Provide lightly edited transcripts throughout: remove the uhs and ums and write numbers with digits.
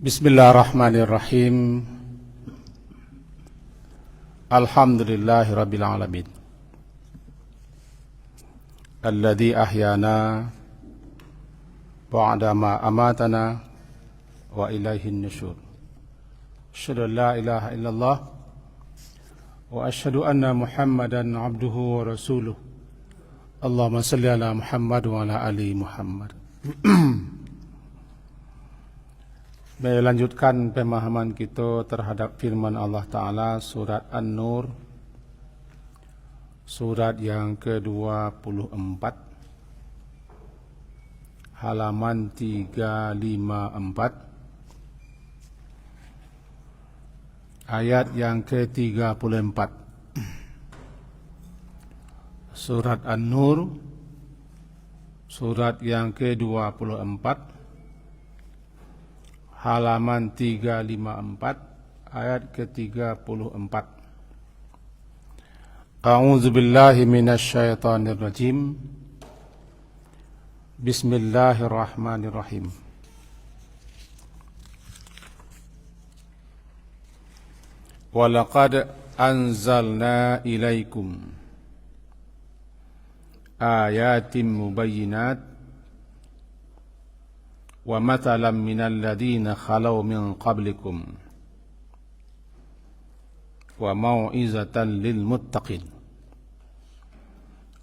Bismillahirrahmanirrahim. Alhamdulillahirabbil alamin. Alladzi ahyana ba'da ma amatana wa ilaihin nusyur. Asyhadu an la ilaha illallah wa asyhadu anna Muhammadan abduhu wa rasuluh. Allahumma salli ala Muhammad wa ala ali Muhammad. Melanjutkan pemahaman kita terhadap firman Allah Ta'ala surat An-Nur, surat yang ke-24, halaman 354, ayat yang ke-34. Surat An-Nur, surat yang ke-24, halaman 354, ayat ke-34. A'udzu billahi minasy syaithanir rajim. Bismillahirrahmanirrahim. Wa laqad anzalna ilaikum ayatin mubayyinat wa mathalan minal ladzina khalaw min qablikum wa mau'izatan lil muttaqin.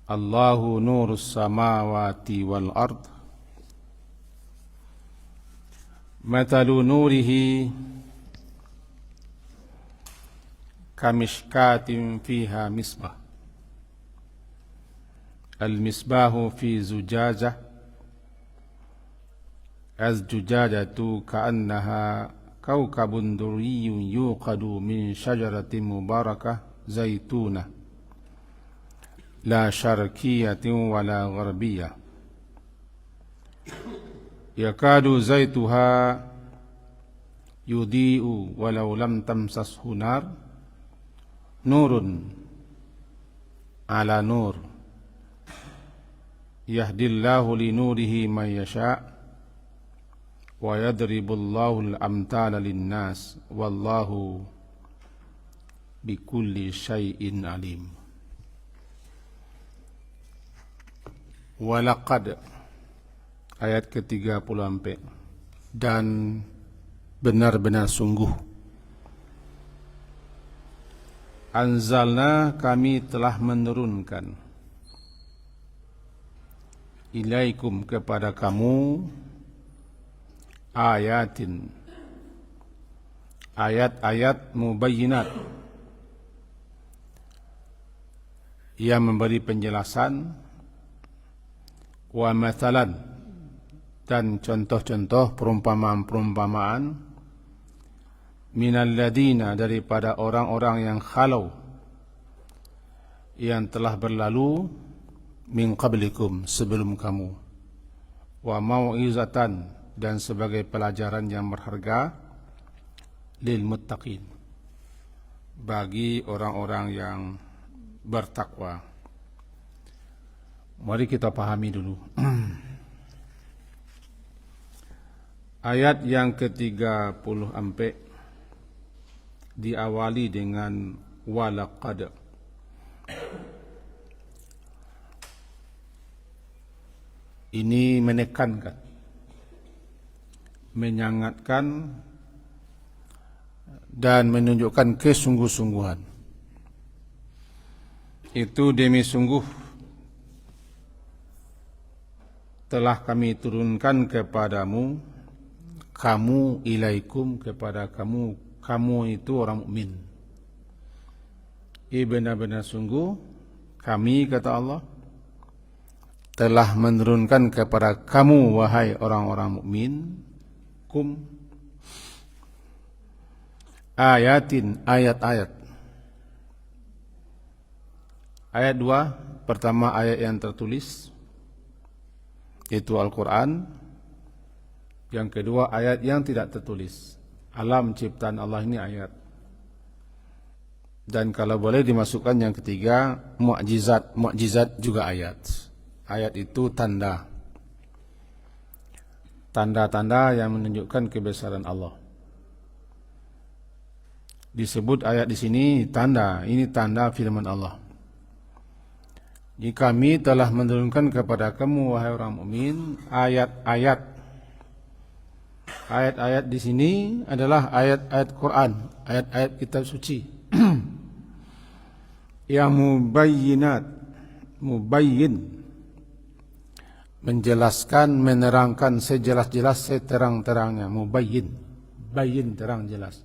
Allahu nurus samawati wal ard. Mathalu nurihi kamishkatin fiha misbah. Al misbahu fi zujajah az-zujajatu ka'annaha kawkabun durriyyun yuqadu min syajaratin mubarakah zaitunah la syarqiyatin wala gharbiyah yakadu zaituha yudhi'u walau lam tamsashu nar nurun ala nur yahdillahu li nurihi man yasha' wa yadribullahu al-amthala lin-nas wallahu bikulli syai'in alim. Walaqad, ayat ke-34, dan benar-benar sungguh, anzalna, kami telah menurunkan, ilaikum, kepada kamu, ayatin, ayat-ayat mubayyinat, yang memberi penjelasan, wa mathalan, dan contoh-contoh perumpamaan-perumpamaan, minal ladina, daripada orang-orang yang khalau, yang telah berlalu, min qablikum, sebelum kamu, wa mau'izatan, dan sebagai pelajaran yang berharga, lil muttaqin, bagi orang-orang yang bertakwa. Mari kita pahami dulu. Ayat yang ke-34 diawali dengan walaqad. Ini menekankan, menyangatkan, dan menunjukkan kesungguh-sungguhan. Itu demi sungguh telah kami turunkan kepadamu, kamu, ilaikum, kepada kamu, kamu itu orang mukmin. Benar-benar sungguh kami, kata Allah, telah menurunkan kepada kamu, wahai orang-orang mukmin, kum, ayatin, ayat-ayat. Ayat 2, pertama ayat yang tertulis, itu Al-Quran. Yang kedua ayat yang tidak tertulis, alam ciptaan Allah ini ayat. Dan kalau boleh dimasukkan yang ketiga, mukjizat, mukjizat juga ayat. Ayat itu tanda, tanda-tanda yang menunjukkan kebesaran Allah. disebut ayat di sini tanda, ini tanda firman Allah. Jika kami telah menurunkan kepada kamu wahai orang mukmin ayat-ayat. Ayat-ayat di sini adalah ayat-ayat Quran, ayat-ayat kitab suci. Yang mubayyin, menjelaskan, menerangkan sejelas-jelas, seterang-terangnya. Mubayyin, bayyin terang jelas.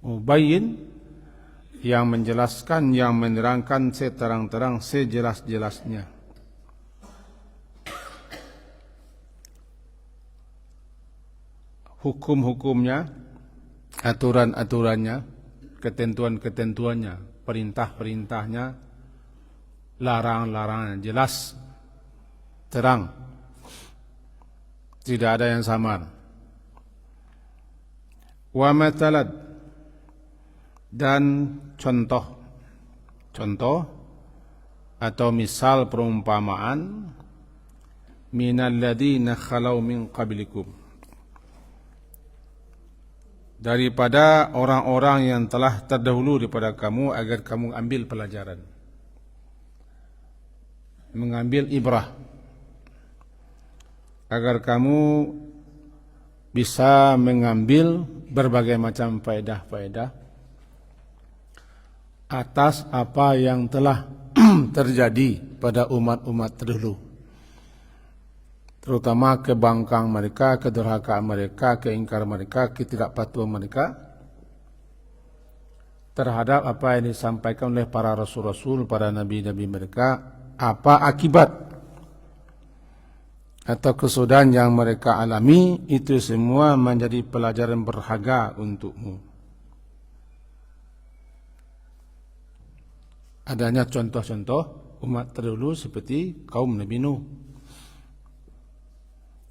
Mubayyin, yang menjelaskan, yang menerangkan seterang-terang, sejelas-jelasnya. Hukum-hukumnya, aturan-aturannya, ketentuan-ketentuannya, perintah-perintahnya, larang-larangannya, jelas, terang, tidak ada yang samar. Wa matalad, dan contoh atau misal perumpamaan, minal ladzina khalau min qablikum, daripada orang-orang yang telah terdahulu daripada kamu, agar kamu ambil pelajaran, mengambil ibrah, agar kamu bisa mengambil berbagai macam faedah-faedah atas apa yang telah terjadi pada umat-umat terdahulu, terutama kebangkang mereka, kedurhakaan mereka, keingkar mereka, ketidakpatuhan mereka terhadap apa yang disampaikan oleh para rasul-rasul, para nabi-nabi mereka, apa akibat atau kesudahan yang mereka alami. Itu semua menjadi pelajaran berharga untukmu. Adanya contoh-contoh umat terdahulu seperti kaum Nabi Nuh,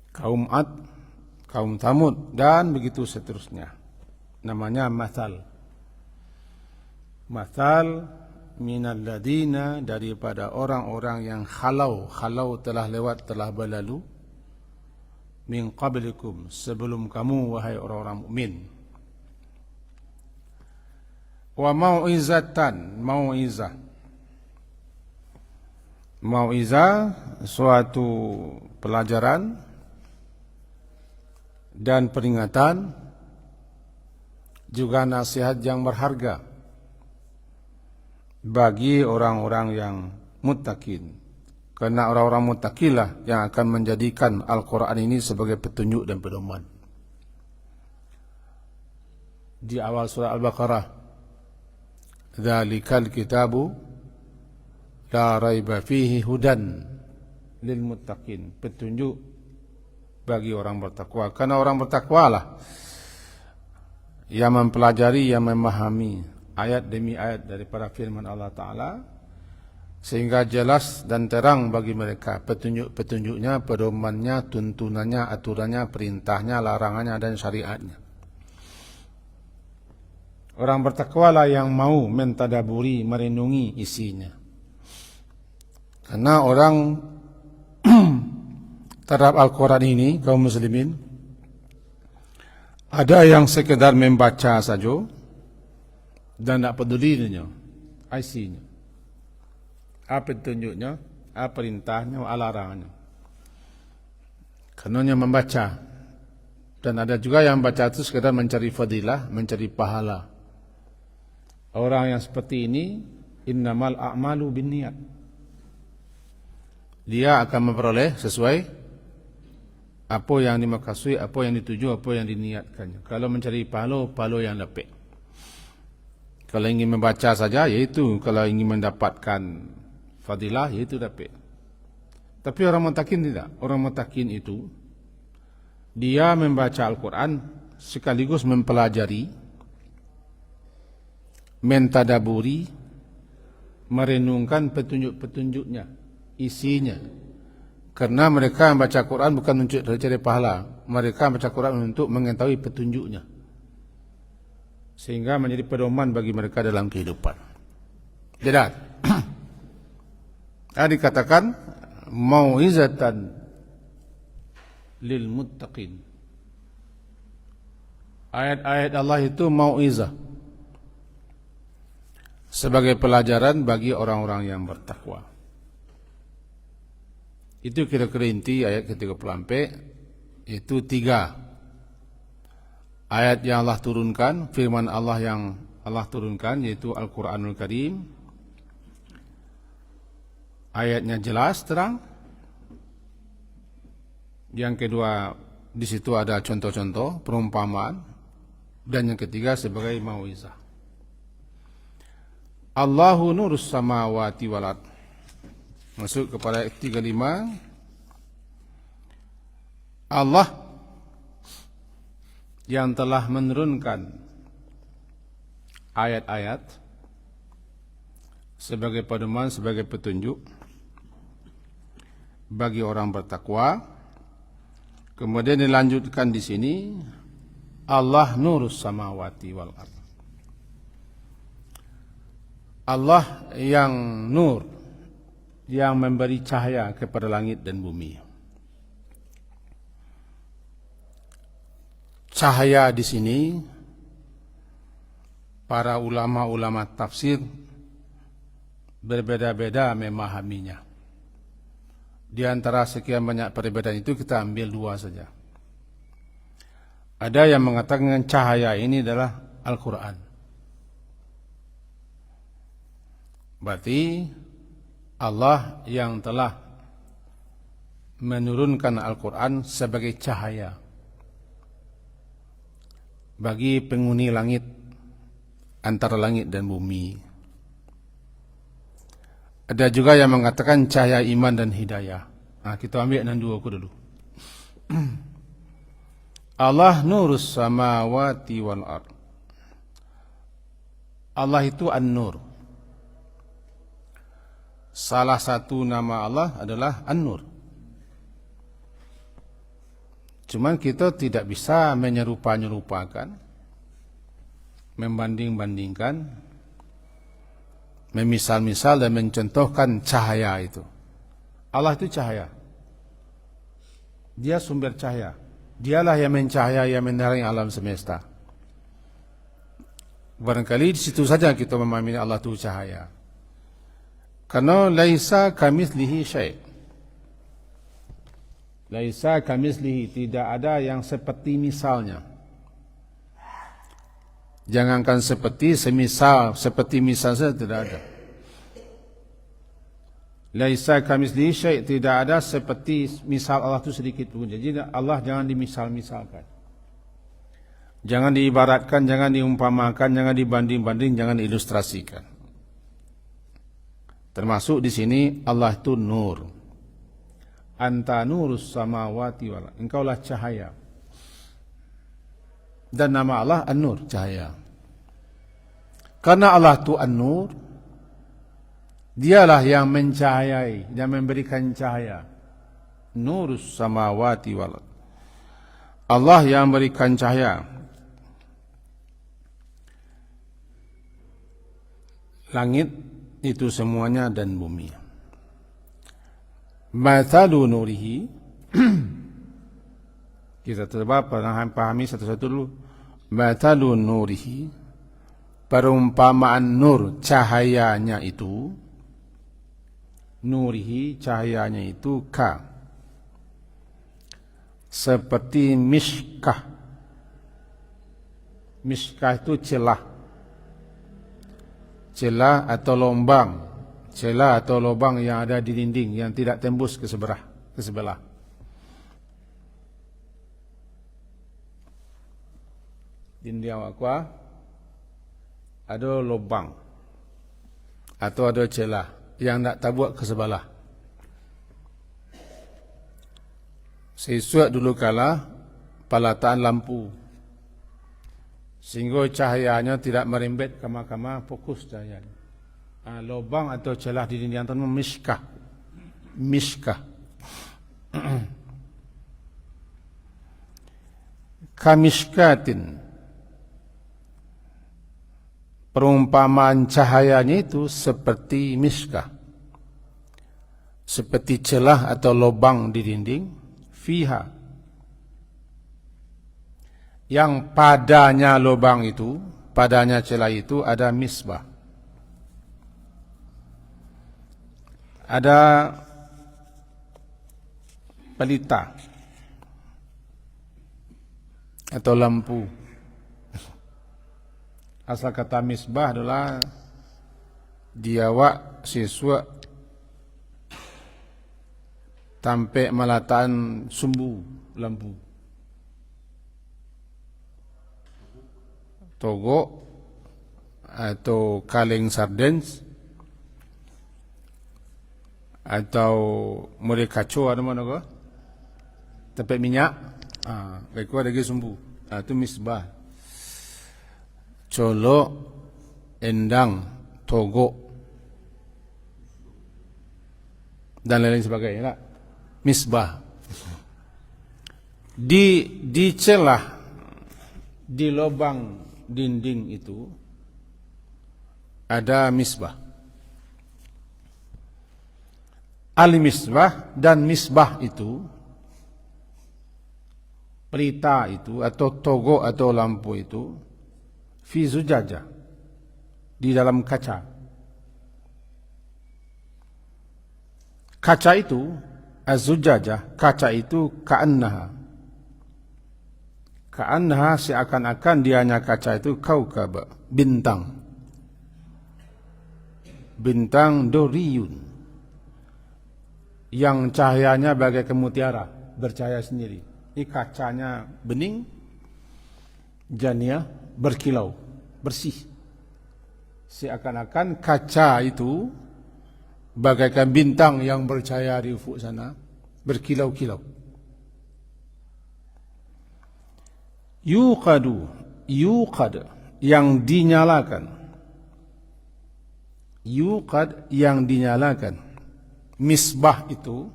kaum Ad, kaum Thamud, dan begitu seterusnya. Namanya mathal. Mathal minal ladina, daripada orang-orang yang khalau telah lewat, telah berlalu, min qablikum, sebelum kamu wahai orang-orang mukmin. Wa mau'izatan, mau'izah, suatu pelajaran dan peringatan, juga nasihat yang berharga bagi orang-orang yang muttaqin. Karena orang-orang muttaqilah yang akan menjadikan Al-Quran ini sebagai petunjuk dan pedoman. Di awal surah Al-Baqarah, dzalikal kitabu la raiba fihi hudan lil muttaqin, petunjuk bagi orang bertakwa. Karena orang bertakwa lah yang mempelajari, yang memahami ayat demi ayat daripada firman Allah Ta'ala, sehingga jelas dan terang bagi mereka petunjuk-petunjuknya, pedomannya, tuntunannya, aturannya, perintahnya, larangannya, dan syariatnya. Orang bertakwalah yang mau mentadaburi, merenungi isinya. Karena orang terhadap Al-Quran ini, kaum muslimin, ada yang sekedar membaca saja dan tak peduli dengan isinya, apa petunjuknya, apa perintahnya, apa larangannya. Karenanya membaca. Dan ada juga yang baca itu sekedar mencari fadilah, mencari pahala. Orang yang seperti ini, innamal a'malu binniyat, dia akan memperoleh sesuai apa yang dimaksud, apa yang dituju, apa yang diniatkannya. Kalau mencari pahala, pahala yang dapat. Kalau ingin membaca saja, yaitu. Kalau ingin mendapatkan fadilah, yaitu dapat. Tapi orang muttaqin tidak. Orang muttaqin itu, dia membaca Al-Quran sekaligus mempelajari, mentadaburi, merenungkan petunjuk-petunjuknya, isinya. Karena mereka yang baca Quran bukan untuk mencari pahala, mereka baca Quran untuk mengetahui petunjuknya, sehingga menjadi pedoman bagi mereka dalam kehidupan. Jadi dikatakan mau'izatan lil muttaqin. Ayat-ayat Allah itu mau'izah, sebagai pelajaran bagi orang-orang yang bertakwa. Itu kira-kira inti ayat ke-34, itu 3 ayat yang Allah turunkan, firman Allah yang Allah turunkan, yaitu Al-Quranul Karim. Ayatnya jelas, terang. Yang kedua, di situ ada contoh-contoh, perumpamaan. Dan yang ketiga sebagai mauizah. Allahu nurus samawati wal ard. Masuk kepada ayat 35. Allah yang telah menurunkan ayat-ayat sebagai pedoman, sebagai petunjuk bagi orang bertakwa. Kemudian dilanjutkan di sini, Allah nurus samawati wal ard. Allah yang nur, yang memberi cahaya kepada langit dan bumi. Cahaya di sini, para ulama-ulama tafsir berbeda-beda memahaminya. Di antara sekian banyak perbedaan itu kita ambil 2 saja. Ada yang mengatakan cahaya ini adalah Al-Quran. Berarti Allah yang telah menurunkan Al-Quran sebagai cahaya bagi penghuni langit, antara langit dan bumi. Ada juga yang mengatakan cahaya iman dan hidayah. Nah, kita ambil yang 2 dulu. Allah nurus samawati wal ard. Allah itu An-Nur. Salah satu nama Allah adalah An-Nur. Cuman kita tidak bisa menyerupa-nyerupakan, membanding-bandingkan, memisal-misal dan mencontohkan cahaya itu. Allah itu cahaya. Dia sumber cahaya. Dialah yang mencahaya, yang menerangi alam semesta. Barangkali di situ saja kita memahami Allah itu cahaya. Karena laisa kamitslihi syai'. Laisa kamitslihi, tidak ada yang seperti misalnya. Jangankan seperti, semisal, seperti misal saja tidak ada. Laisa kamitslihi syai', tidak ada seperti misal Allah itu sedikit pun. Jadi Allah jangan dimisal-misalkan. Jangan diibaratkan, jangan diumpamakan, jangan dibanding-banding, jangan diilustrasikan. Termasuk di sini Allah itu nur. Anta nurus samawati wal ard. Engkaulah cahaya. Dan nama Allah An-Nur, cahaya. Karena Allah itu An-Nur, dialah yang mencahayai dan memberikan cahaya. Nurus samawati wal ard. Allah yang memberikan cahaya. Langit itu semuanya dan bumi. Mathalu nurihi. Kita coba pahami satu-satu dulu. Mathalu nurihi, perumpamaan nur, cahayanya itu. Nurihi, cahayanya itu ka, seperti miskah. Miskah itu celah. Celah atau lubang, celah atau lubang yang ada di dinding yang tidak tembus ke sebelah. Dinding aqua ada lubang atau ada celah yang tak tabuak ke sebelah. Sesuai dulu kala palataan lampu, sehingga cahayanya tidak merembet ke mahkamah, fokus cahayanya. Lubang atau celah di dinding itu miskah. Miskah. Kamishkatin. Perumpamaan cahayanya itu seperti miskah. Seperti celah atau lubang di dinding. Fiha, yang padanya lubang itu, padanya celah itu ada misbah. Ada pelita atau lampu. Asal kata misbah adalah diawak siswa tampe malataan sumbu lampu. Togo atau kaleng sardens atau mode kaco ada mana ko? Tempat minyak. Baik ada lagi sumbu. Itu misbah. Colo, endang, togo dan lain-lain sebagainya. Misbah. Di celah di lubang dinding itu ada misbah. Al-misbah dan misbah itu, pelita itu atau togo atau lampu itu, fi zujaja, di dalam kaca. Kaca itu, az-zujajah, kaca itu ka'annaha seakan-akan dianya kaca itu kaukab, bintang. Bintang doriyun, yang cahayanya bagaikan mutiara, bercahaya sendiri. Ini kacanya bening, jania berkilau, bersih. Seakan-akan kaca itu bagaikan bintang yang bercahaya di ufuk sana, berkilau-kilau. Yuqad, yang dinyalakan. Yuqad, yang dinyalakan. Misbah itu,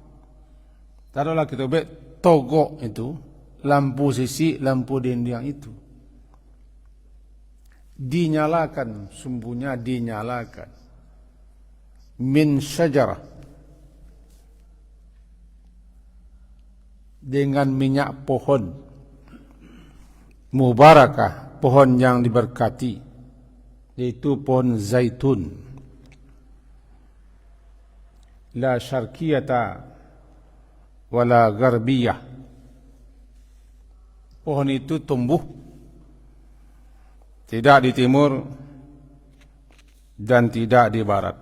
taruhlah kita buat togo itu, lampu sisi, lampu dinding itu. Dinyalakan, sumbunya dinyalakan. Min syajarah, dengan minyak pohon. Mubarakah, pohon yang diberkati, yaitu pohon zaitun. La syarqiyata wala gharbiyah. Pohon itu tumbuh tidak di timur dan tidak di barat.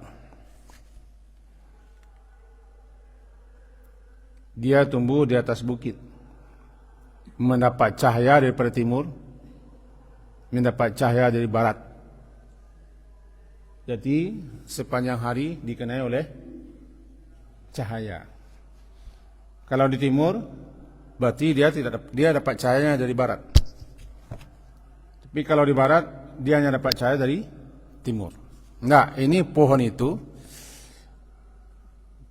Dia tumbuh di atas bukit, mendapat cahaya daripada timur, mendapat cahaya dari barat. Jadi sepanjang hari dikenai oleh cahaya. Kalau di timur, berarti dia dapat cahayanya dari barat. Tapi kalau di barat, dia hanya dapat cahaya dari timur. Enggak, ini pohon itu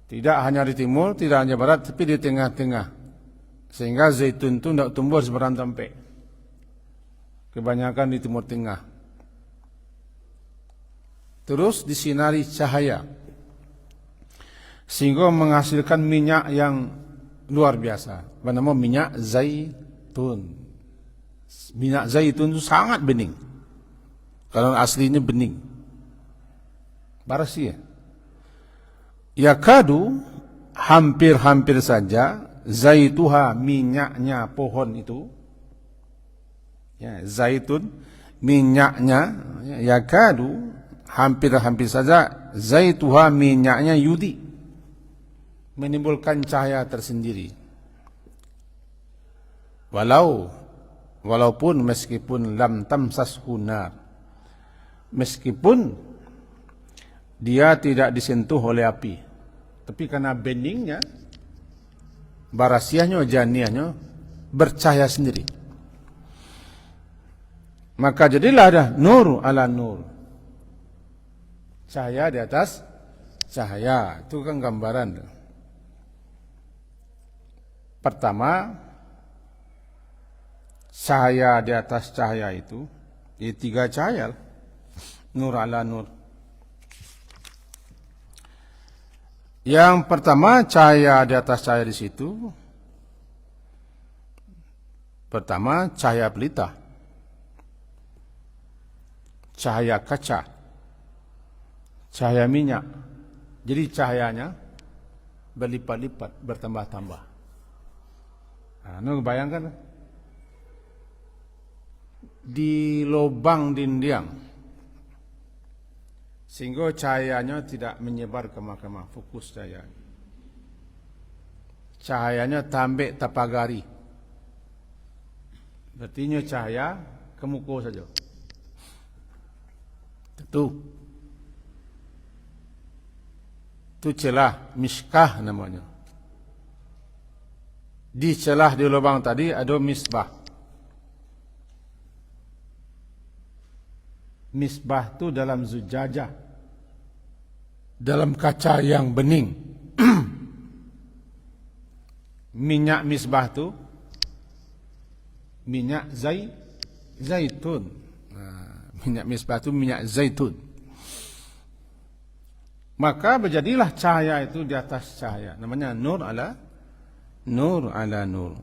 tidak hanya di timur, tidak hanya barat, tapi di tengah-tengah. Sehingga zaitun itu tidak tumbuh seberang tempe. Kebanyakan di timur tengah. Terus disinari cahaya, sehingga menghasilkan minyak yang luar biasa. Bernama minyak zaitun. Minyak zaitun itu sangat bening. Kalau aslinya bening. Barasi ya. Yakadu, hampir-hampir saja, zaituha, minyaknya pohon itu, ya, zaitun, minyaknya, ya, yakadu, hampir-hampir saja, zaituha, minyaknya yudi, menimbulkan cahaya tersendiri. Walaupun meskipun lam tamsashu nar, meskipun dia tidak disentuh oleh api, tapi karena beningnya, barasiahnya, janiahnya bercahaya sendiri. Maka jadilah ada nur ala nur, cahaya di atas cahaya. Itu kan gambaran. Pertama, cahaya di atas cahaya itu, tiga cahaya, nur ala nur. Yang pertama, cahaya di atas cahaya di situ. Pertama, cahaya pelita, cahaya kaca, cahaya minyak. Jadi cahayanya berlipat-lipat, bertambah-tambah. Bayangkan di lubang dinding, sehingga cahayanya tidak menyebar kemana-mana, fokus cahaya. Cahayanya tambik tapagari, artinya cahaya ke muka saja. Itu celah miskah namanya. Di celah di lubang tadi ada misbah. Misbah itu dalam zujajah, dalam kaca yang bening. Minyak misbah itu minyak zaitun. Minyak misbah itu minyak zaitun. Maka berjadilah cahaya itu di atas cahaya. Namanya nur ala nur.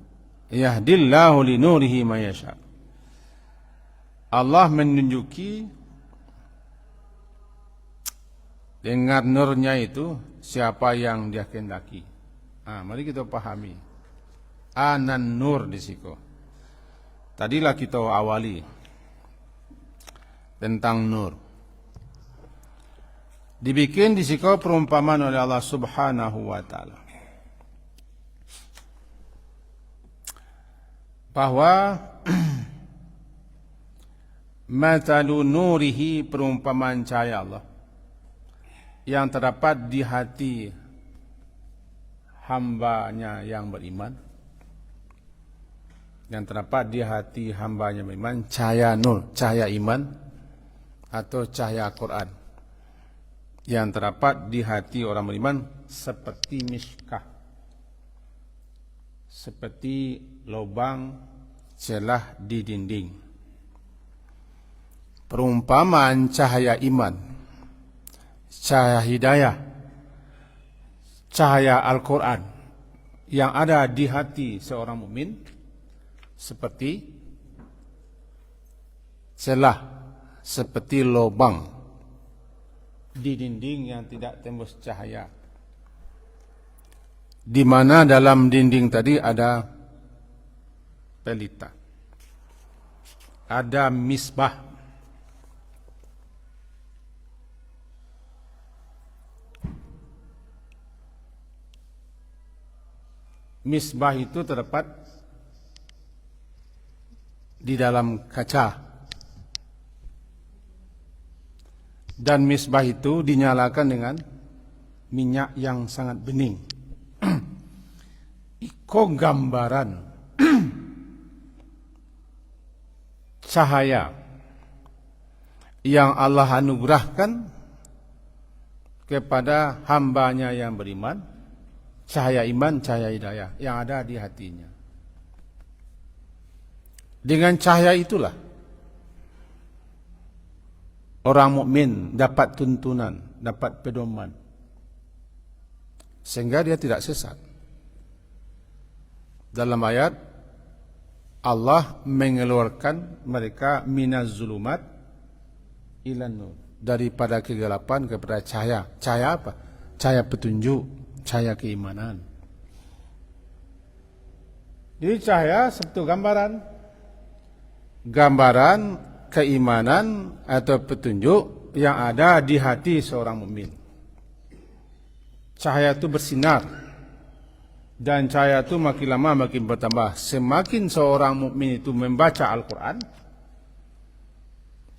Yahdillahu li nurihi ma yasha. Allah menunjuki dengan nurnya itu siapa yang dia kehendaki. Mari kita pahami. Anan nur di situ. Tadilah kita awali tentang nur. Dibikin di situ perumpamaan oleh Allah Subhanahu wa taala. Bahwa matalu nurihi, perumpamaan cahaya Allah yang terdapat di hati hambanya yang beriman, yang terdapat di hati hambanya beriman, cahaya nur, cahaya iman atau cahaya Quran yang terdapat di hati orang beriman seperti miskah, seperti lubang celah di dinding. Perumpamaan cahaya iman, cahaya hidayah, cahaya Al-Quran yang ada di hati seorang mukmin seperti celah, seperti lubang di dinding yang tidak tembus cahaya, di mana dalam dinding tadi ada pelita, ada misbah. Misbah itu terdapat di dalam kaca. Dan misbah itu dinyalakan dengan minyak yang sangat bening. Iko gambaran cahaya yang Allah anugerahkan kepada hambanya yang beriman, cahaya iman, cahaya hidayah yang ada di hatinya. Dengan cahaya itulah orang mukmin dapat tuntunan, dapat pedoman, sehingga dia tidak sesat. Dalam ayat Allah mengeluarkan mereka minaz zulumat ilan nur, daripada kegelapan kepada cahaya. Cahaya apa? Cahaya petunjuk, cahaya keimanan. Jadi cahaya seperti gambaran keimanan atau petunjuk yang ada di hati seorang mukmin. Cahaya itu bersinar, dan cahaya itu makin lama makin bertambah. Semakin seorang mukmin itu membaca Al-Quran,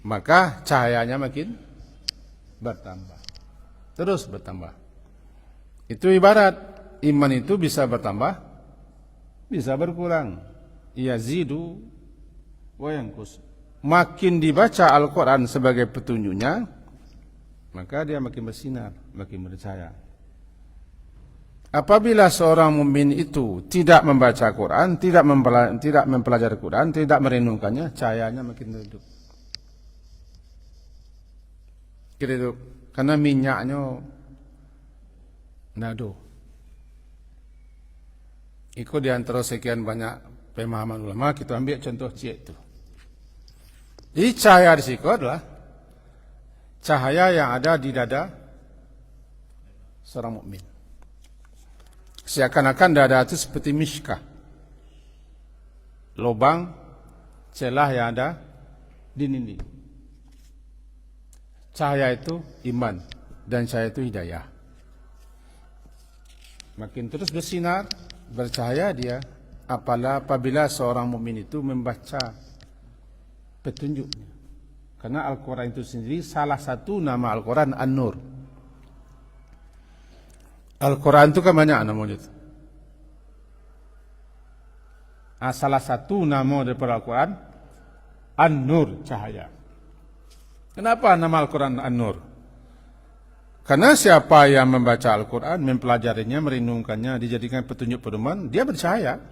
maka cahayanya makin bertambah, terus bertambah. Itu ibarat iman itu bisa bertambah, bisa berkurang. Yazidu wa yanqus. Makin dibaca Al-Quran sebagai petunjuknya, maka dia makin bersinar, makin bercahaya. Apabila seorang mukmin itu tidak membaca Quran, tidak mempelajari Quran, tidak merenungkannya, cahayanya makin redup. Redup karena minyaknya nado. Itu di antara sekian banyak pemahaman ulama, kita ambil contoh cik itu. Jadi cahaya di situ adalah cahaya yang ada di dada seorang mukmin. Seakan-akan dada itu seperti miskah, lubang celah yang ada di dinding. Cahaya itu iman dan cahaya itu hidayah. Makin terus bersinar, bercahaya dia, apabila seorang mukmin itu membaca petunjuknya. Karena Al-Quran itu sendiri salah satu nama Al-Quran An-Nur. Al-Quran itu kan banyak namanya itu. Salah satu nama daripada Al-Quran An-Nur, cahaya. Kenapa nama Al-Quran An-Nur? Karena siapa yang membaca Al-Quran, mempelajarinya, merenungkannya, dijadikan petunjuk pedoman, dia bercahaya.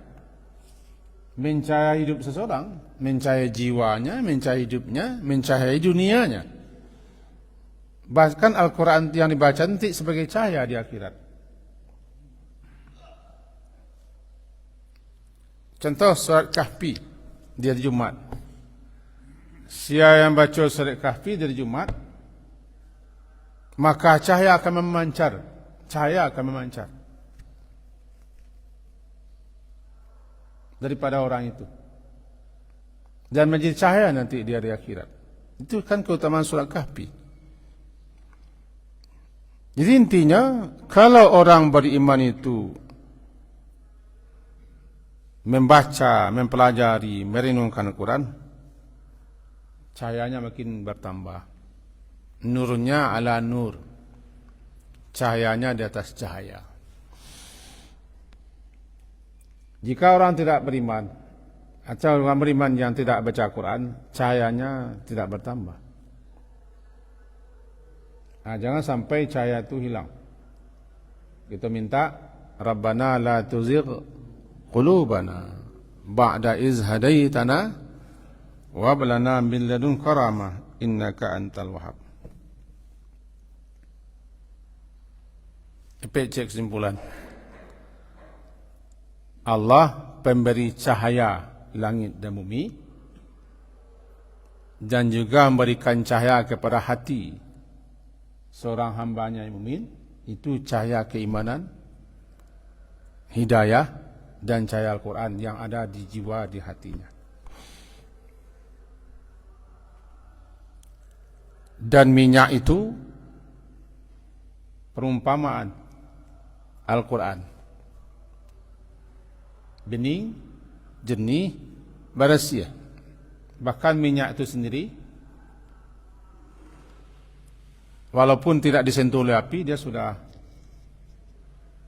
Mencahayai hidup seseorang, mencahayai jiwanya, mencahayai hidupnya, mencahayai dunianya. Bahkan Al-Quran yang dibaca nanti sebagai cahaya di akhirat. Contoh surat Kahfi di hari Jumat. Siapa yang baca surat Kahfi di hari Jumat, maka cahaya akan memancar. Cahaya akan memancar daripada orang itu. Dan menjadi cahaya nanti di hari akhirat. Itu kan keutamaan surat Kahfi. Jadi intinya, kalau orang beriman itu membaca, mempelajari, merenungkan Al-Quran, cahayanya makin bertambah. Nurnya ala nur, cahayanya di atas cahaya. Jika orang tidak beriman atau orang beriman yang tidak baca Quran, cahayanya tidak bertambah. Jangan sampai cahaya itu hilang. Kita minta, Rabbana la tuzigh qulubana ba'da iz hadaitana wa hab lana min ladunka rahmah innaka antal wahhab. Cek kesimpulan. Allah pemberi cahaya langit dan bumi, dan juga memberikan cahaya kepada hati seorang hambanya yang mukmin, itu cahaya keimanan, hidayah, dan cahaya Al-Quran yang ada di jiwa, di hatinya. Dan minyak itu perumpamaan Al-Quran. Bening, jernih, berasiah. Bahkan minyak itu sendiri, walaupun tidak disentuh oleh api, dia sudah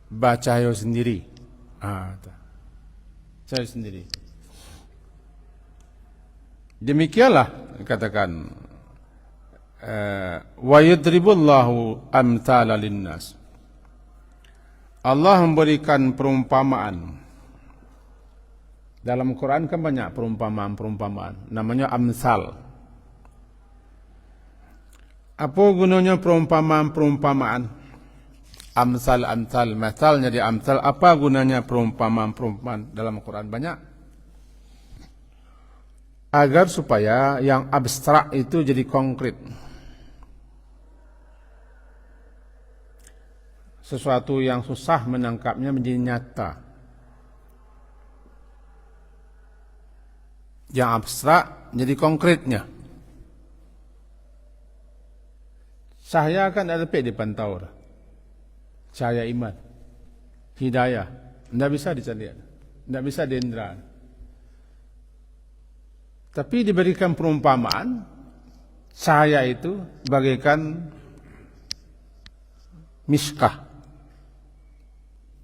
bercahaya sendiri. Cahaya sendiri. Demikianlah katakan, wa yadribullahu amthala linnas. Allah memberikan perumpamaan. Dalam Quran kan banyak perumpamaan-perumpamaan, namanya amsal. Apa gunanya perumpamaan-perumpamaan? Amsal, masalnya di amsal. Apa gunanya perumpamaan-perumpamaan dalam Quran? Banyak. Agar supaya yang abstrak itu jadi konkret. Sesuatu yang susah menangkapnya menjadi nyata. Yang abstrak jadi konkretnya. Cahaya kan ada dipantau. Cahaya iman, hidayah, tidak bisa dicari, tidak bisa diindra. Tapi diberikan perumpamaan, cahaya itu bagaikan miskah,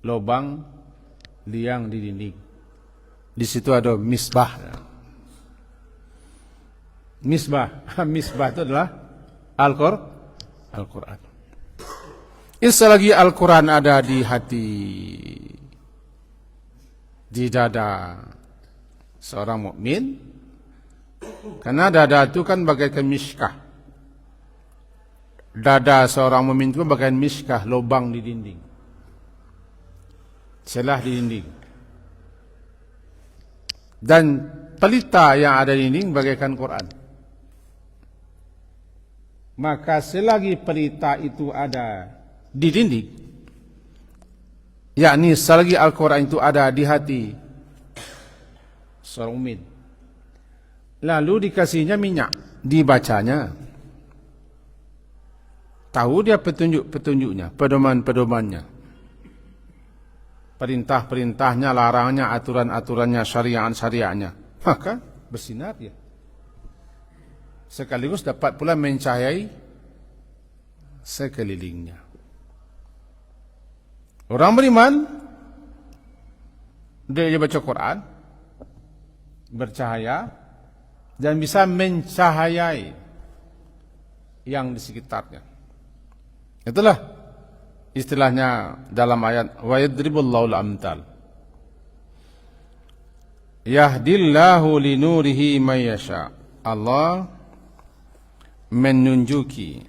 lubang liang di dinding. Di situ ada misbah. Misbah itu adalah Al-Quran. Selagi Al-Quran ada di hati, di dada seorang mukmin, karena dada itu kan bagaikan miskah. Dada seorang mukmin itu bagaikan miskah, lubang di dinding, celah di dinding. Dan pelita yang ada di dinding bagaikan Quran. Maka selagi pelita itu ada di dinding, yakni selagi Al-Quran itu ada di hati seorang mukmin, lalu dikasihnya minyak, dibacanya, tahu dia petunjuk-petunjuknya, pedoman-pedomannya, perintah-perintahnya, larangnya, aturan-aturannya, syariat-syariatnya, maka bersinar dia. Sekaligus dapat pula mencahayai sekelilingnya. Orang beriman, dia baca Quran, bercahaya, dan bisa mencahayai yang di sekitarnya. Itulah istilahnya dalam ayat wa yadribullahu al-amthal. Yahdillahu linurihi may yasha. Allah menunjuki,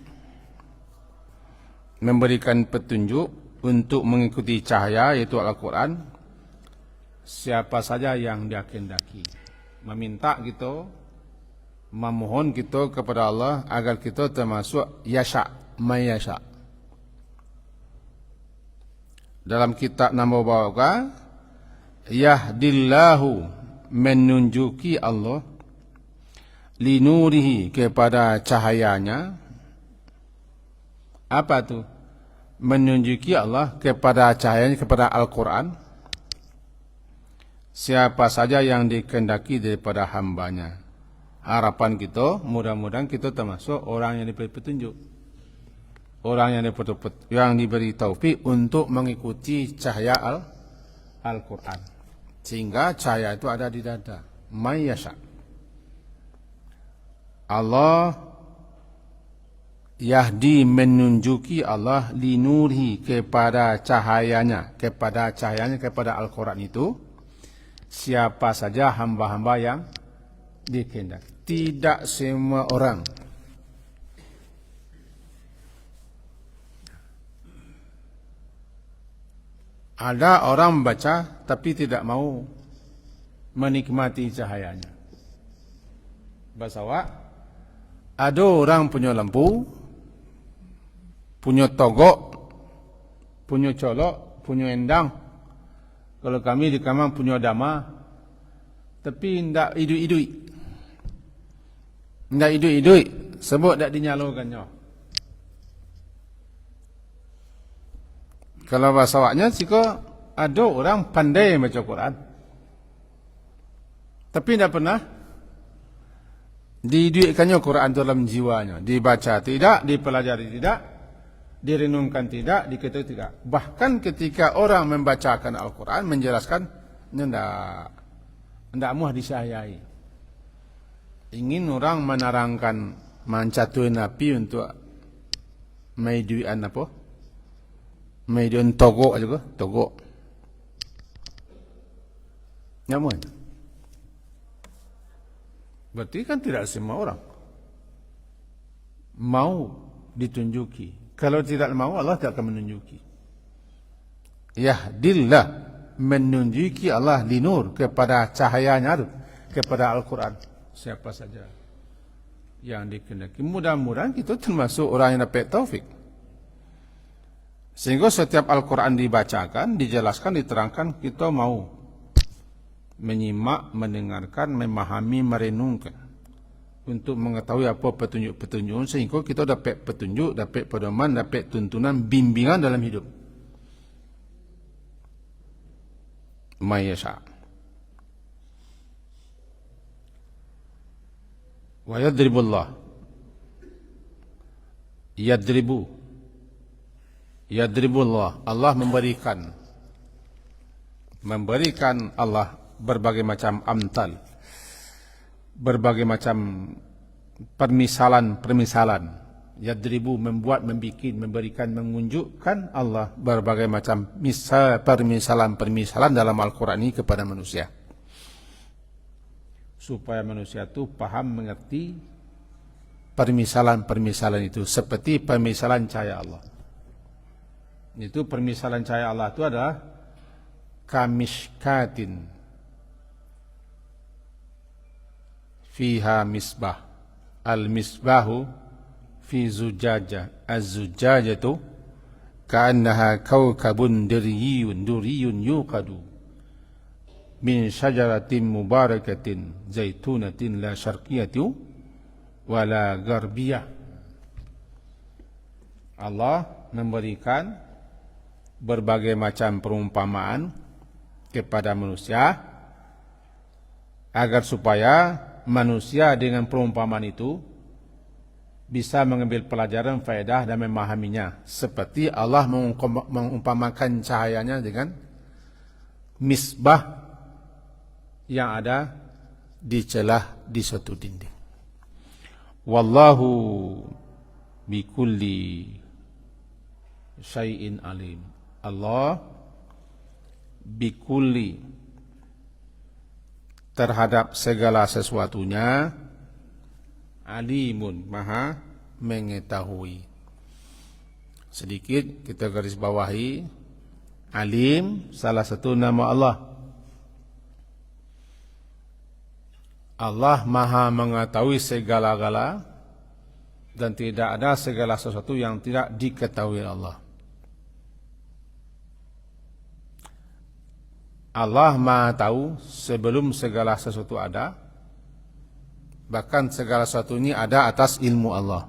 memberikan petunjuk untuk mengikuti cahaya, yaitu Al-Quran, siapa saja yang dia kehendaki. Meminta kita, memohon kita kepada Allah agar kita termasuk yasha, may yasha. Dalam kitab nama bawa yahdillahu, menunjuki Allah, linurihi, kepada cahayanya. Apa tu? Menunjuki Allah kepada cahayanya, kepada Al-Quran, siapa saja yang dikehendaki daripada hambanya. Harapan kita, mudah-mudahan kita termasuk orang yang diberi petunjuk, orang yang diberi taufik untuk mengikuti cahaya Al-Quran, sehingga cahaya itu ada di dada. May yasha. Allah yahdi, menunjuki Allah, linurhi, kepada cahayanya, kepada Al-Quran itu, siapa saja hamba-hamba yang dikehendaki. Tidak semua orang. Ada orang membaca tapi tidak mau menikmati cahayanya. Bahasa awak, ada orang punya lampu, punya togok, punya colok, punya endang. Kalau kami di kamar punya dama, tapi tidak idui-idui. Tidak idui-idui, sebab tidak dinyalakannya. Kalau bahasa awaknya, jika ada orang pandai baca Quran, tapi tidak pernah diduitkannya Quran dalam jiwanya, dibaca tidak, dipelajari tidak, direnungkan tidak, diketahui tidak. Bahkan ketika orang membacakan Al-Quran, menjelaskan, tidak mudah disayai. Ingin orang menerangkan, mencatui Nabi untuk maiduian apa? Maiduian togok juga, togok. Nyaman. Berarti kan tidak semua orang mau ditunjuki. Kalau tidak mau, Allah tidak akan menunjuki. Yahdillah, menunjuki Allah linur, kepada cahayanya, kepada Al-Quran, siapa saja yang dikehendaki. Mudah-mudahan kita termasuk orang yang dapat taufik, sehingga setiap Al-Quran dibacakan, dijelaskan, diterangkan, kita mau menyimak, mendengarkan, memahami, merenungkan, untuk mengetahui apa petunjuk-petunjuk, sehingga kita dapat petunjuk, dapat pedoman, dapat tuntunan, bimbingan dalam hidup. May yasha. Wa yadribullah, yadribullah, Allah memberikan Allah berbagai macam amtal, berbagai macam permisalan. Yadribu, membuat, membikin, memberikan, mengunjukkan Allah berbagai macam permisalan dalam Al-Quran ini kepada manusia, supaya manusia itu paham, mengerti permisalan itu. Seperti permisalan cahaya Allah. Itu permisalan cahaya Allah itu adalah kamishkatin fiha misbah. Al-misbahu fi zujajah. Az-zujajah itu ka'annaha kawkabun duriyun yuqadu min syajaratin mubarakatin zaitunatin la syarqiyatu wala garbiyah. Allah memberikan berbagai macam perumpamaan kepada manusia agar supaya manusia dengan perumpamaan itu bisa mengambil pelajaran faedah dan memahaminya. Seperti Allah mengumpamakan cahayanya dengan misbah yang ada di celah di suatu dinding. Wallahu bikulli syai'in alim. Allah bikulli terhadap segala sesuatunya alimun, maha mengetahui. Sedikit kita garis bawahi, alim salah satu nama Allah. Allah maha mengetahui segala-gala dan tidak ada segala sesuatu yang tidak diketahui Allah. Allah maha tahu sebelum segala sesuatu ada, bahkan segala sesuatu ini ada atas ilmu Allah.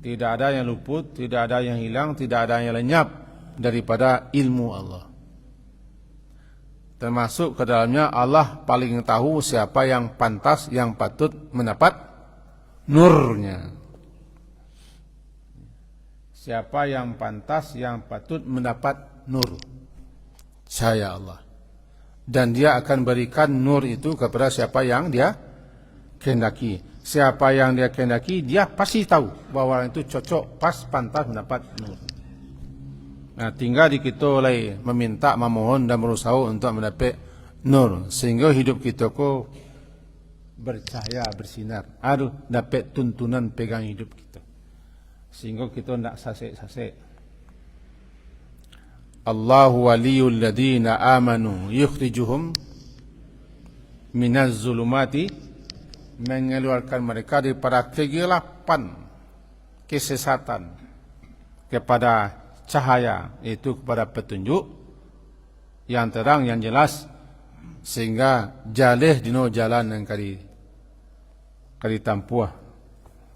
Tidak ada yang luput, tidak ada yang hilang, tidak ada yang lenyap daripada ilmu Allah. Termasuk ke dalamnya Allah paling tahu siapa yang pantas, yang patut mendapat nurnya. Siapa yang pantas, yang patut mendapat nur. Cahaya Allah. Dan dia akan berikan nur itu kepada siapa yang dia kehendaki. Siapa yang dia kehendaki, dia pasti tahu bahwa itu cocok, pas, pantas mendapat nur. Nah, tinggal di kita oleh meminta, memohon dan berusaha untuk mendapat nur, sehingga hidup kita ko bercahaya, bersinar. Aduh, dapat tuntunan pegang hidup kita, sehingga kita tidak sasek-sasek. Allahu waliyul ladina amanu yukhrijuhum minaz zulumati, mengeluarkan mereka daripada kegelapan, kesesatan kepada cahaya, itu kepada petunjuk yang terang, yang jelas, sehingga jalih dino jalan yang kadi tampuah,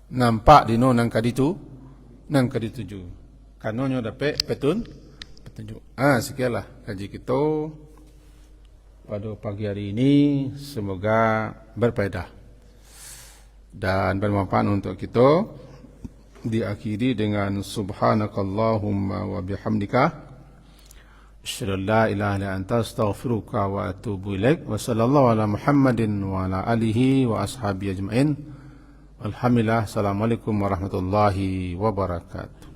nampak dino nang kadi tu nang kadi tuju, kanonyo dapat petunjuk. Sekianlah kaji kita pada pagi hari ini, semoga berfaedah dan bermanfaat untuk kita. Diakhiri dengan subhanakallahumma wa bihamdika asyhadu an la ilaha illa anta astaghfiruka wa atubu ilaik. Wa sallallahu ala Muhammadin wa ala alihi wa ashabihi ajmain. Alhamdulillah. Assalamualaikum warahmatullahi wabarakatuh.